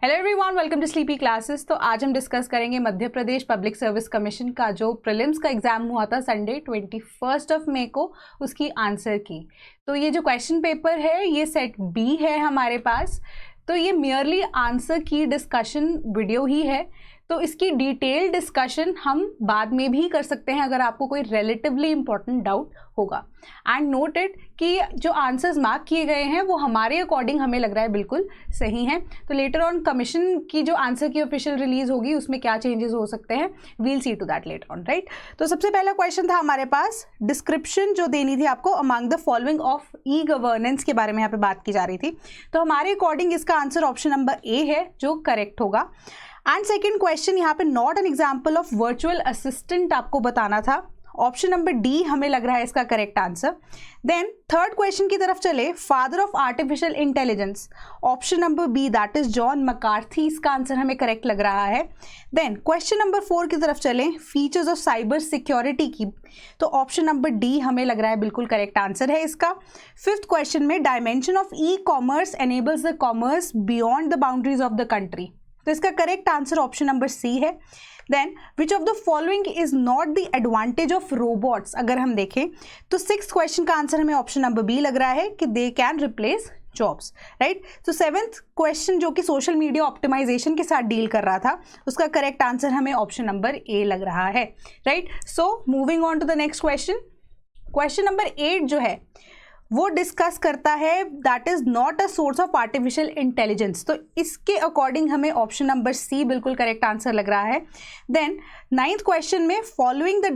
Hello everyone, welcome to Sleepy Classes. तो आज हम डिस्कस करेंगे Madhya Pradesh public service commission का जो प्रीलिम्स का एग्जाम हुआ था संडे 21 मई को, उसकी आंसर की। तो ये जो क्वेश्चन पेपर है ये सेट बी है हमारे पास। तो ये मियरली आंसर की डिस्कशन वीडियो ही है, तो इसकी डिटेल डिस्कशन हम बाद में भी कर सकते हैं अगर आपको कोई रिलेटिवली इंपॉर्टेंट डाउट होगा। एंड नोट इट कि जो आंसर्स मार्क किए गए हैं वो हमारे अकॉर्डिंग हमें लग रहा है बिल्कुल सही हैं। तो लेटर ऑन कमीशन की जो आंसर की ऑफिशियल रिलीज होगी उसमें क्या चेंजेस हो सकते हैं, we'll see to that later on, right. तो सबसे पहला क्वेश्चन था हमारे पास, डिस्क्रिप्शन जो देनी थी आपको among the following of e governance के बारे में यहाँ पे बात की जा रही थी। तो हमारे अकॉर्डिंग इसका आंसर ऑप्शन नंबर ए है जो करेक्ट होगा। एंड सेकेंड क्वेश्चन यहाँ पे not an example of virtual assistant आपको बताना था, ऑप्शन नंबर डी हमें लग रहा है इसका correct answer. Then third question की तरफ चले, father of artificial intelligence, option number B that is John McCarthy, इसका आंसर हमें करेक्ट लग रहा है। देन क्वेश्चन नंबर 4 की तरफ चले, फीचर्स ऑफ साइबर सिक्योरिटी की, तो ऑप्शन नंबर डी हमें लग रहा है बिल्कुल करेक्ट आंसर है इसका। फिफ्थ क्वेश्चन में dimension of e commerce enables the commerce beyond the boundaries of the country, तो इसका correct answer option number c है। Then which of the following is not the advantage of robots, अगर हम देखें तो six question का answer हमें option number b लग रहा है कि they can replace jobs, right. तो सेवेंथ क्वेश्चन जो कि सोशल मीडिया ऑप्टिमाइजेशन के साथ डील कर रहा था, उसका करेक्ट आंसर हमें ऑप्शन नंबर ए लग रहा है, right. So moving on to the next question, question number 8 जो है वो डिस्कस करता है that is not a source of artificial intelligence, तो इसके अकॉर्डिंग हमें ऑप्शन नंबर सी बिल्कुल करेक्ट आंसर लग रहा है। देन नाइन्थ क्वेश्चन में फॉलोइंग द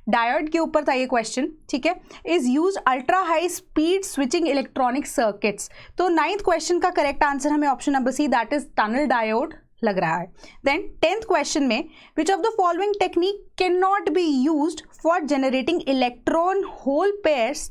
डायोड के ऊपर था ये क्वेश्चन, ठीक है, is use ultra high speed switching electronic circuits, तो नाइन्थ क्वेश्चन का करेक्ट आंसर हमें option number C that is tunnel diode लग रहा है। देन 10th क्वेश्चन में which of the following technique can not be used for generating electron hole pairs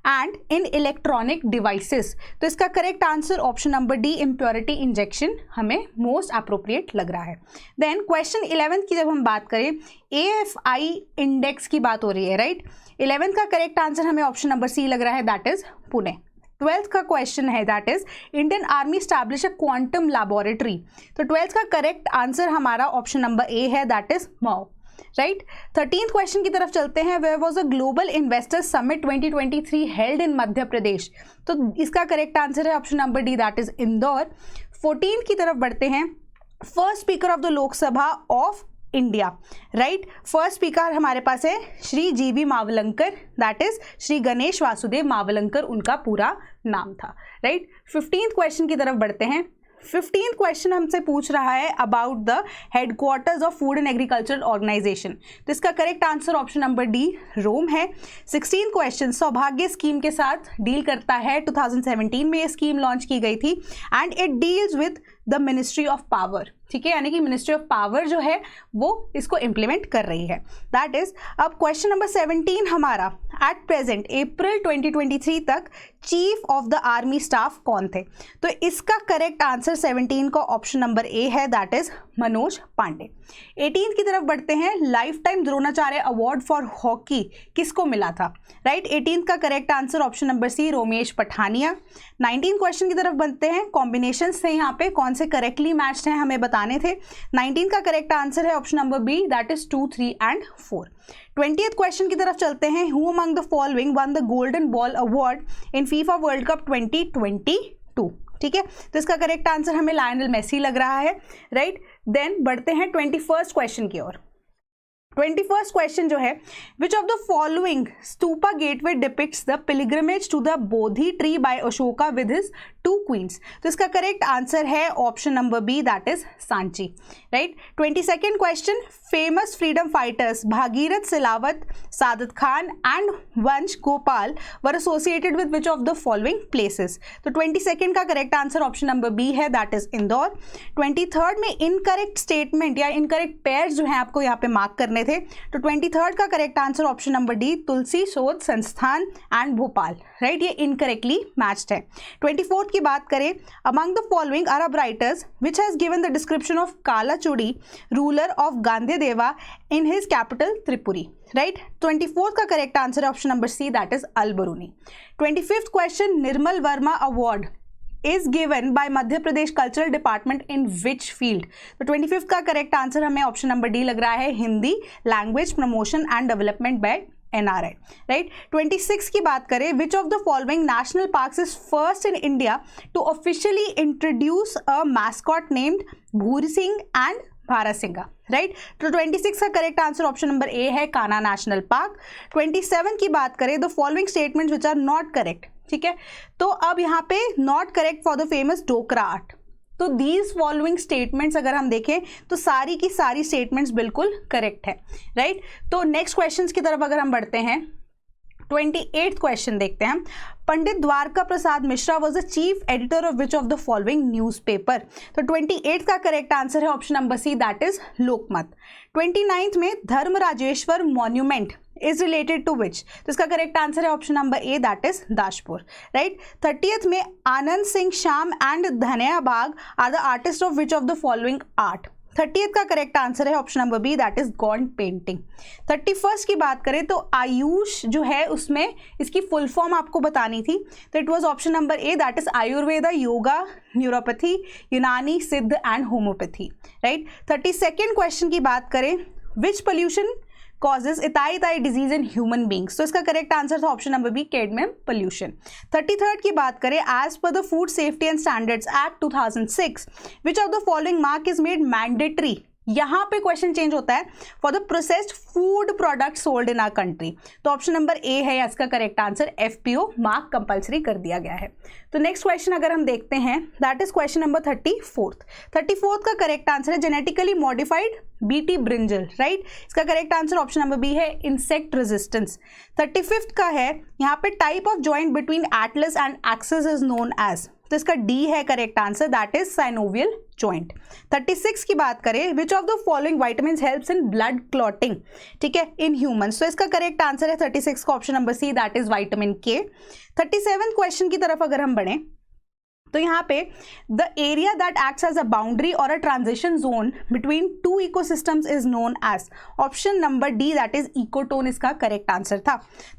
and in electronic devices, तो इसका correct answer option number D impurity injection हमें most appropriate लग रहा है। देन क्वेश्चन 11 की जब हम बात करें, AFI इंडेक्स की बात हो रही है, राइट। 11th का करेक्ट आंसर हमें ऑप्शन नंबर सी लग रहा है दैट इज पुणे। 12th का क्वेश्चन है that is Indian army establish a quantum laboratory, तो 12th का करेक्ट आंसर हमारा ऑप्शन नंबर ए है that is Mhow, right. 13th question की तरफ चलते हैं, where was a global investor summit 2023 held in Madhya Pradesh, तो इसका करेक्ट आंसर है option number D that is Indore. 14th की तरफ बढ़ते हैं, first speaker of the Lok Sabha of India, right. First speaker हमारे पास है Shri GV Mavalankar, that is Shri Ganesh Vasudev Mavalankar उनका पूरा नाम था, राइट। 15th क्वेश्चन की तरफ बढ़ते हैं, 15th क्वेश्चन हमसे पूछ रहा है about the headquarters of food and agricultural organisation, तो इसका correct answer option number D Rome है। 16th क्वेश्चन सौभाग्य स्कीम के साथ डील करता है, 2017 में ये स्कीम लॉन्च की गई थी and it deals with the ministry of power, ठीक है, यानी कि मिनिस्ट्री ऑफ पावर जो है वो इसको इम्प्लीमेंट कर रही है, दैट इज। अब क्वेश्चन नंबर 17 हमारा, एट प्रेजेंट अप्रैल 2023 तक chief of the army staff कौन थे, तो इसका करेक्ट आंसर 17 का ऑप्शन नंबर ए है that is Manoj Pandey. 18th की तरफ बढ़ते हैं, lifetime Dronacharya award for hockey किसको मिला था, राइट। 18th का correct answer option number C Ramesh Pathania. 19th question की तरफ बढ़ते हैं, कॉम्बिनेशन थे यहाँ पे, कौन से करेक्टली मैच्ड हैं हमें बताने थे। 19th का करेक्ट आंसर है option number B that is 2, 3 and 4। 20th question की तरफ चलते हैं, who among the following won the golden ball award in FIFA World Cup 2022, ठीक है, तो इसका करेक्ट आंसर हमें लायनल मेसी लग रहा है, राइट। देन बढ़ते हैं 21st क्वेश्चन की ओर। 21st क्वेश्चन जो है, which of the following stupa gateway depicts the pilgrimage to the Bodhi tree by Ashoka with his 2 queens, तो इसका करेक्ट आंसर है option number B that is Sanchi, right. 22nd question, famous freedom fighters Bhagirath Silawat, Saadat Khan and Vansh Gopal were associated with which of the following places, तो 22nd का correct answer option number B है that is Indore. 23rd में incorrect statement या incorrect pairs जो है आपको यहाँ पे मार्क करने थे, तो 23rd का correct answer option number d Tulsi Shodh Sansthan and Bhopal, right, ये इनकरेक्टली मैच्ड है। 24th की बात करें, among the following Arab writers which has given the description of Kalachuri ruler of Gandhi Deva in his capital Tripuri, right. 24th का correct answer option number C that is Al Biruni. 25th question, Nirmal Verma award is given by Madhya Pradesh cultural department in which field? तो 25th का correct answer हमें option number D लग रहा है, Hindi language promotion and development by NRI, right. 26 की बात करें, which of the following national parks is first in India to officially introduce a mascot named Bhoori Singh and Barasingha, right. तो 26 का करेक्ट आंसर ऑप्शन नंबर ए है, Kanha national park. 27 की बात करें, the following statements which are not correct, ठीक है। तो अब यहाँ पे not correct for the famous Dokra art, तो दीज फॉलोइंग स्टेटमेंट्स अगर हम देखें तो सारी की सारी स्टेटमेंट्स बिल्कुल करेक्ट है, राइट। तो नेक्स्ट क्वेश्चंस की तरफ अगर हम बढ़ते हैं, 28th क्वेश्चन देखते हैं। Pandit Dwarka Prasad Mishra was the chief editor of which of the following newspaper? तो 28th का करेक्ट आंसर है option number C, that is Lokmat. 29th में Dharmarajeshwar monument is related to which? तो इसका करेक्ट आंसर है option number A, that is Daspur, right. 30th में Anand Singh Shyam and Dhaniya Bagh are the artist of which of the following art? 30th का correct answer है option number B, that is Gond painting. 31st की बात करें तो आयुष जो है उसमें इसकी फुल फॉर्म आपको बतानी थी, तो it was option number A, that is Ayurveda, yoga, neuropathy, यूनानी, सिद्ध and homeopathy, right. 32nd question की बात करें, which pollution causes itai disease in human beings? तो इसका करेक्ट आंसर था option number b, cadmium pollution. 33rd की बात करें, as per the food safety and standards act 2006 which of the following mark is made mandatory? यहाँ पे question change होता है, for the processed food product sold in our country. तो option number ए है इसका correct answer, FPO mark compulsory कर दिया गया है। तो नेक्स्ट क्वेश्चन अगर हम देखते हैं, that is question number 34th का करेक्ट आंसर है genetically modified BT brinjal, right. इसका correct answer option number B है, इंसेक्ट रेजिस्टेंस। 35th का है, यहाँ पे type of joint between atlas and axis is known as? तो इसका डी है correct answer, that is synovial joint. 36 की बात करें, which of the following vitamin helps in blood clotting, ठीक है, इन ह्यूमंस? तो इसका करेक्ट आंसर है 36 का option number C, that is vitamin K। 37th question की तरफ अगर हम बढ़ें तो यहाँ पे the area that acts as a boundary और a transition zone between two ecosystems is known as? Option number D, that is ecotone, इसका करेक्ट आंसर था।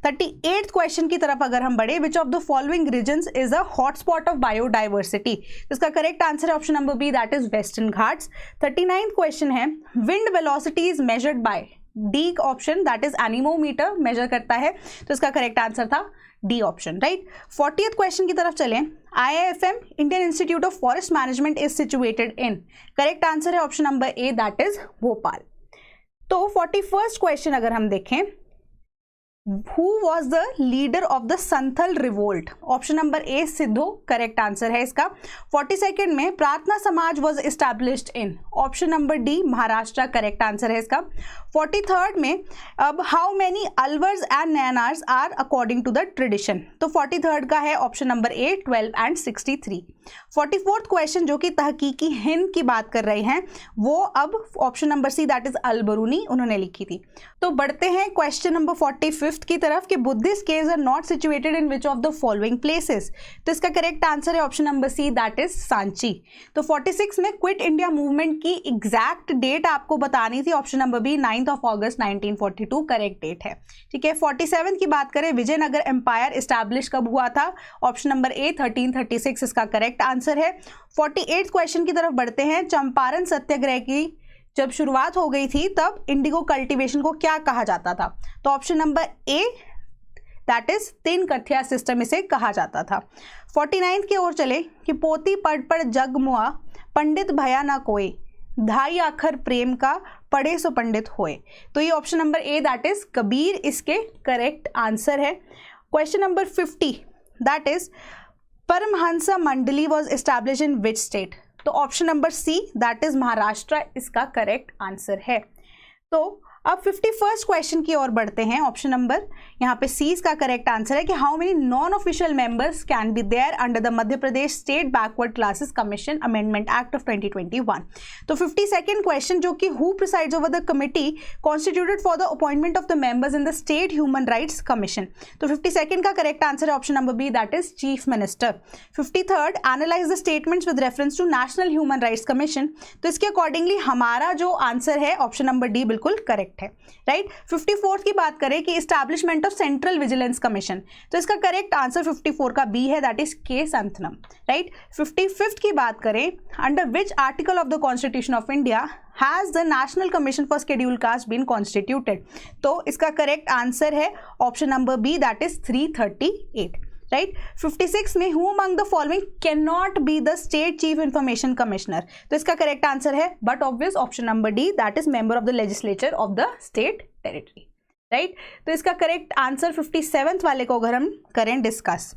38th क्वेश्चन की तरफ अगर हम बढ़े, which of the following regions is a hotspot of biodiversity? इसका correct answer है option number B, that is Western Ghats. 39th question है, wind velocity is measured by? D option, that is anemometer measure करता है, तो इसका correct answer था d option, right. 40th question की तरफ चलें, IIFM Indian Institute of Forest Management is situated in? Correct answer है option number A, that is Bhopal. तो 41st क्वेश्चन अगर हम देखें, Who was the leader of the Santhal revolt? Option number A, Sidhu, correct answer है इसका। 42nd में Prarthana Samaj was established in? Option number D, Maharashtra, correct answer है इसका। 43rd में अब how many Alvars and Nayanars are according to the tradition? तो 43rd का है option number A, 12 and 63। 44th question जो कि तहकीकी हिंद की बात कर रहे हैं, वो अब option number C, that is Alberuni, उन्होंने लिखी थी। तो बढ़ते हैं क्वेश्चन नंबर 45 की तरफ कि Buddhist caves are not situated in which of the following places? तो इसका करेक्ट आंसर है option number C, that is Sanchi. तो 46 में क्विट इंडिया मूवमेंट की एग्जैक्ट डेट आपको बतानी थी, ऑप्शन नंबर बी, 9 अगस्त 1942 करेक्ट डेट है, ठीक है। 47 की बात करें, विजयनगर एम्पायर इस्टेब्लिश कब हुआ था? ऑप्शन नंबर ए, 1336 इसका करेक्ट आंसर है। 48 क्वेश्चन की तरफ बढ़ते हैं, चंपारण सत्याग्रह की जब शुरुआत हो गई थी तब इंडिगो कल्टीवेशन को क्या कहा जाता था? तो option number A, that is तीन कथिया सिस्टम इसे कहा जाता था। 49 की ओर चले कि पोती पढ़ जग मुआ, पंडित भया ना कोई, धाई आखर प्रेम का, पढ़े सो पंडित होए। तो ये option number A, that is Kabir, इसके करेक्ट आंसर है। Question number 50, that is Paramhansa Mandali was establish in which state? तो option number C, that is Maharashtra, इसका करेक्ट आंसर है। तो अब 51st क्वेश्चन की ओर बढ़ते हैं, ऑप्शन नंबर यहाँ पे सी इसका करेक्ट आंसर है कि how many non official members can be there under the Madhya Pradesh state backward classes commission amendment act of 2021। तो 52nd क्वेश्चन जो कि who presides over the committee constituted for the appointment of the members in the state human rights commission? तो 52nd का correct answer है option number B, that is chief minister. 53rd, analyse the statements with reference to national human rights commission. तो इसके accordingly हमारा जो answer है option number D बिल्कुल correct correct है, राइट। 54 की बात करें कि establishment of central vigilance commission, तो इसका करेक्ट आंसर 54 का बी है, दैट इज के संतनम, राइट। 55 की बात करें, under which article of the constitution of India has the national commission for schedule caste been constituted, तो इसका करेक्ट आंसर है option number B, that is 338, right. 56 में who among the following can not be the state chief information commissioner, तो इसका correct answer है but obvious option number D, that is member of the legislature of the state territory, right. तो इसका correct answer 57th वाले को अगर हम करें discuss,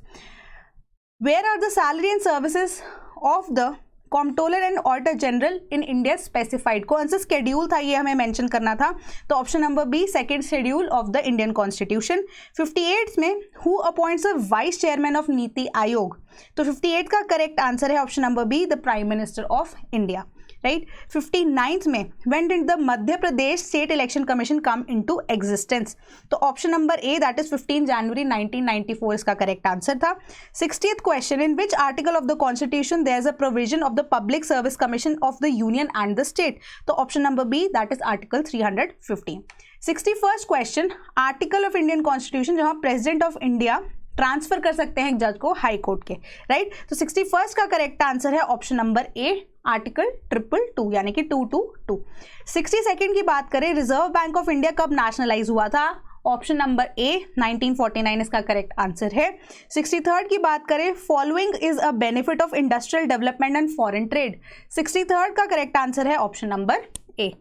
where are the salary and services of the comptroller and auditor general in India specified, कौन सा schedule था ये हमें मेंशन करना था, तो option number b second schedule of the Indian constitution. 58 में who appoints the vice chairman of NITI Aayog, तो 58 का करेक्ट आंसर है option number b, the prime minister of India, right. 59th में when did the Madhya Pradesh state election commission come into existence, तो option number A, that is 15 January 1994 इसका correct answer था। 60th question, in which article of the constitution there is a provision of the public service commission of the union and the state, तो option number B, that is article 315। 61st question, article of Indian constitution जहां president of India transfer कर सकते हैं एक जज को high court के, right. तो 61st का करेक्ट आंसर है ऑप्शन नंबर ए, आर्टिकल 222 यानी कि 222। 62nd की बात करें, रिजर्व बैंक ऑफ इंडिया कब नेशनलाइज हुआ था, ऑप्शन नंबर ए 1949 इसका करेक्ट आंसर है। 63rd की बात करें, following is a benefit of industrial development and foreign trade, 63rd का करेक्ट आंसर है ऑप्शन नंबर ए।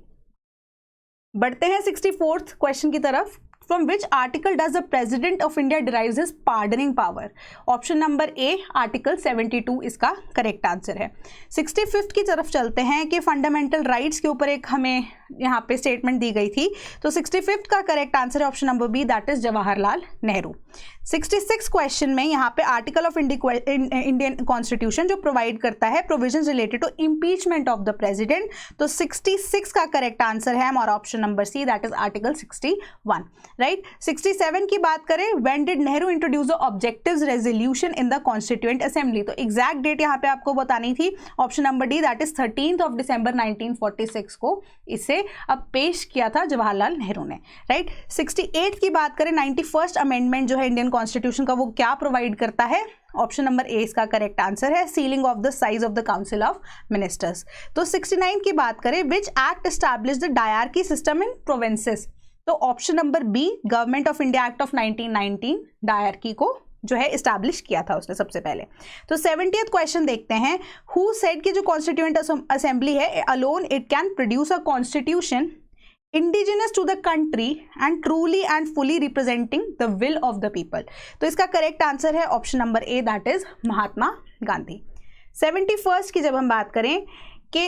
बढ़ते हैं 64th क्वेश्चन की तरफ, from which article does the president of India derives his pardoning power, option number A, article 72 इसका correct answer है। 65th की तरफ चलते हैं कि फंडामेंटल राइट्स के ऊपर एक हमें यहाँ पे स्टेटमेंट दी गई थी, तो 65th का करेक्ट आंसर है option number B, that is Jawaharlal Nehru. 66 question में यहाँ पे आर्टिकल ऑफ इंडियन कॉन्स्टिट्यूशन जो प्रोवाइड करता है provisions related to impeachment of the president, तो 66 का करेक्ट आंसर है हमारा option number C, that is article 61, right. 67 की बात करें, when did Nehru introduce the objectives resolution in the constituent assembly, तो एग्जैक्ट डेट यहाँ पे आपको बतानी थी, option number D, that is 13 दिसंबर 1946 को इसे अब पेश किया था जवाहरलाल नेहरू ने, राइट। 68 की बात करें, 91st अमेंडमेंट जो है इंडियन कॉन्स्टिट्यूशन का, वो क्या प्रोवाइड करता है, ऑप्शन नंबर ए इसका करेक्ट आंसर है, ceiling of the size of the council of ministers. तो 69 की बात करें, which act establish the dyarchy system in provinces, तो option number B, government of India act of 1919 dyarchy को जो है इस्टेब्लिश किया था उसने सबसे पहले। तो 70th क्वेश्चन देखते हैं, हु सेड कि जो कॉन्स्टिट्यूएंट असेंबली है alone it can produce a constitution indigenous to the country and truly and fully representing the will of the people, तो इसका करेक्ट आंसर है option number A, that is Mahatma Gandhi. 71st की जब हम बात करें कि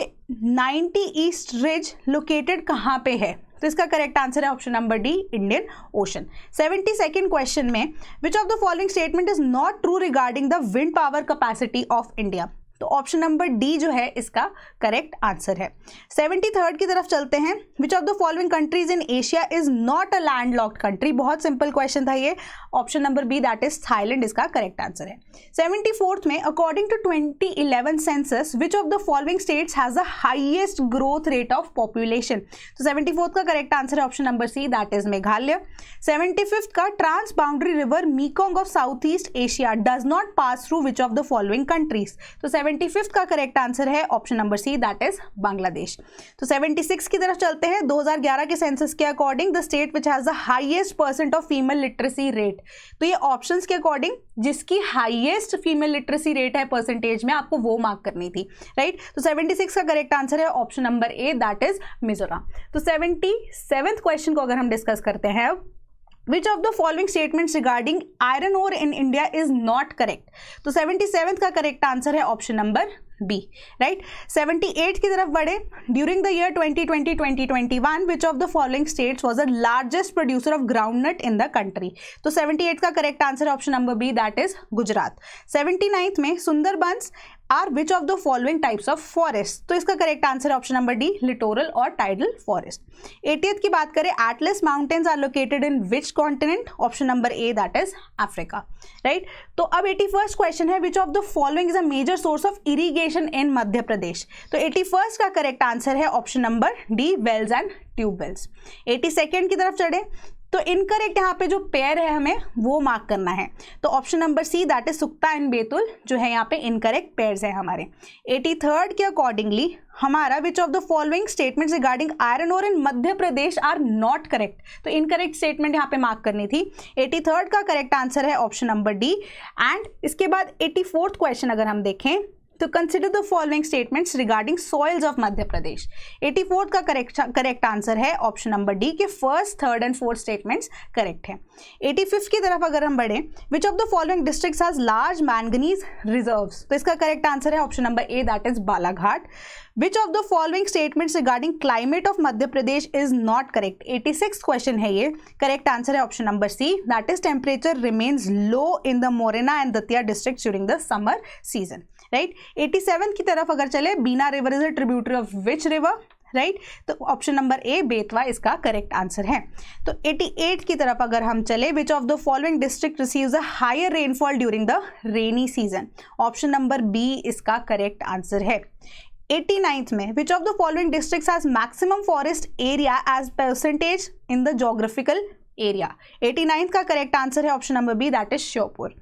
90 ईस्ट रिज लोकेटेड कहाँ पे है, तो इसका करेक्ट आंसर है option number D, Indian ocean. 72nd question में, which of the following statement is not true regarding the wind power capacity of India, तो ऑप्शन नंबर डी जो है इसका करेक्ट आंसर है। 73rd की तरफ चलते हैं, which of the following countries in Asia is not a landlocked country, बहुत सिंपल क्वेश्चन था ये, option number B, that is Thailand इसका करेक्ट आंसर है। 74th में, according to 2011 census which of the following states has the highest growth rate of population, तो 74th का correct answer है option number C, that is Meghalaya. 75th का, trans boundary river Mekong of south east Asia does not pass through which of the following countries, तो 75th का correct answer है option number C, that is Bangladesh. तो 76 की तरफ चलते हैं, 2011 के सेंसस के according the state which has the highest percent of female literacy rate, तो ये ऑप्शंस के अकॉर्डिंग जिसकी हाईएस्ट फीमेल लिटरेसी रेट है परसेंटेज में, आपको वो मार्क करनी थी, राइट। तो 76 का करेक्ट आंसर है option number A, that is Mizoram. तो 77th क्वेश्चन को अगर हम डिस्कस करते हैं, Which of the following statements regarding iron ore in India is not correct? तो 77th का करेक्ट आंसर है ऑप्शन नंबर बी, राइट। 78 की तरफ बढ़े, during the year 2020-2021 which of the following states was the largest producer of groundnut in the country, तो 78 का correct answer है option number B, that is Gujarat. 79th में, Sundarbans are which of the following types of forest, तो इसका correct answer है option number D, littoral और tidal forest. 80th की बात करें, atlas mountains are located in which continent, option number A that is Africa, right. तो अब 81st question है, which of the following is a major source of irrigation in Madhya Pradesh, तो 81st का correct answer है option number D, wells and tubewells. 82nd की तरफ चढ़े तो इनकरेक्ट यहाँ पे जो पेयर है हमें वो मार्क करना है, तो option number C that is सुक्ता and Betul जो है यहाँ पे इनकरेक्ट पेयर्स है हमारे। 83rd के अकॉर्डिंगली हमारा which of the following statements regarding iron ore in Madhya Pradesh are not correct, तो इनकरेक्ट स्टेटमेंट यहाँ पे मार्क करनी थी। 83rd का करेक्ट आंसर है ऑप्शन नंबर डी। एंड इसके बाद 84th क्वेश्चन अगर हम देखें तो consider the following statements regarding soils of Madhya Pradesh. 84th का करेक्ट आंसर है ऑप्शन नंबर डी के first, third and fourth statements correct है। 85th की तरफ अगर हम बढ़े, which of the following districts has large manganese reserves, तो इसका करेक्ट आंसर है option number A that is Balaghat. Which of the following statements regarding climate of Madhya Pradesh is not correct, 86th question है ये, करेक्ट आंसर है option number C that is temperature remains low in the Morena and Datia district during the summer season, right. 87 की तरफ अगर चले, बीना river is a tributary of which river, right, तो option number ए बेतवा इसका correct answer है। तो 88 की तरफ अगर हम चले, which of the following district receives a higher rainfall during the rainy season, option number B इसका करेक्ट आंसर है। 89th में, which of the following districts has maximum forest area as percentage in the geographical area, 89th का correct answer है option number B that is Sheopur.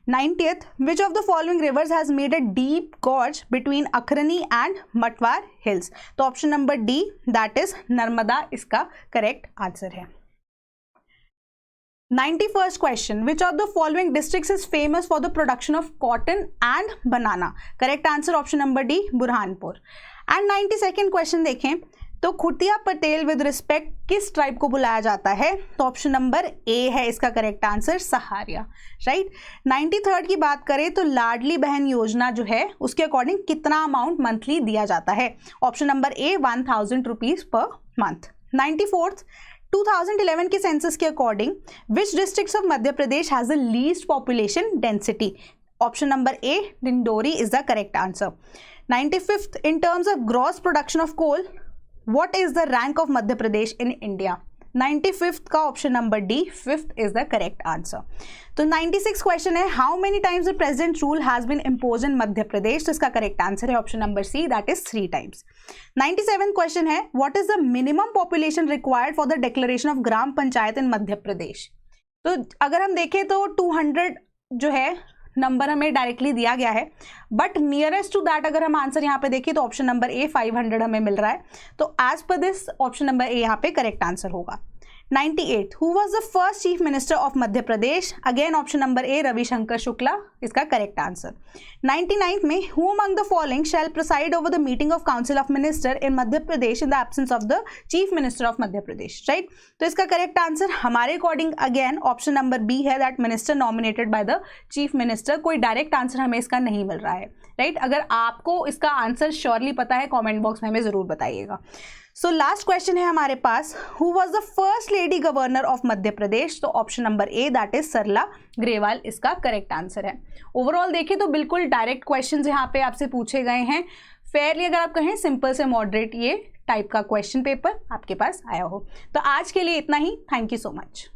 90th, which of the following rivers has made a deep gorge between Akhrani and Matwar hills, तो option number D that is Narmada इसका correct answer है। 91st question, which of the following districts is famous for the production of cotton and banana, correct answer option number D Burhanpur. And 92nd question देखें तो खुटिया Patel with respect किस tribe को बुलाया जाता है, तो ऑप्शन नंबर ए है इसका correct answer, Sahariya, right. 93rd की बात करें तो लाडली बहन योजना जो है उसके अकॉर्डिंग कितना अमाउंट मंथली दिया जाता है, option number A 1000 rupees per month. 94th, 2011 के सेंसस के according which districts of Madhya Pradesh has the least population density, option number A Dindori is the correct answer. 95th, in terms of gross production of coal what is the rank of Madhya Pradesh in India, 95th का option number D, 5th is the correct answer। तो 96 question है, how many times the president rule has been impose in Madhya Pradesh, तो इसका correct answer है option number C that is 3 times. 97 question है, what is the minimum population required for the declaration of gram panchayat in Madhya Pradesh, तो अगर हम देखें तो 200 जो है नंबर हमें डायरेक्टली दिया गया है, बट नियरेस्ट टू दैट अगर हम आंसर यहाँ पे देखें तो ऑप्शन नंबर ए 500 हमें मिल रहा है, तो as per this option number ए यहाँ पे करेक्ट आंसर होगा। 98, who was the first chief minister of Madhya Pradesh, again option number A Ravishankar Shukla इसका करेक्ट आंसर। 99 में, who among the following shall preside over the meeting of council of minister in Madhya Pradesh in the absence of the chief minister of Madhya Pradesh, right, तो इसका correct answer हमारे according again option number B है that minister nominated by the chief minister, कोई direct answer हमें इसका नहीं मिल रहा है, राइट। अगर आपको इसका आंसर श्योरली पता है कॉमेंट बॉक्स में हमें जरूर बताइएगा। सो लास्ट क्वेश्चन है हमारे पास, who was the first lady governor of Madhya Pradesh, तो option number A that is Sarla Grewal इसका करेक्ट आंसर है। ओवरऑल देखें तो बिल्कुल डायरेक्ट क्वेश्चंस यहाँ पे आपसे पूछे गए हैं, फेयरली अगर आप कहें सिंपल से मॉडरेट ये टाइप का क्वेश्चन पेपर आपके पास आया हो। तो आज के लिए इतना ही, थैंक यू सो मच।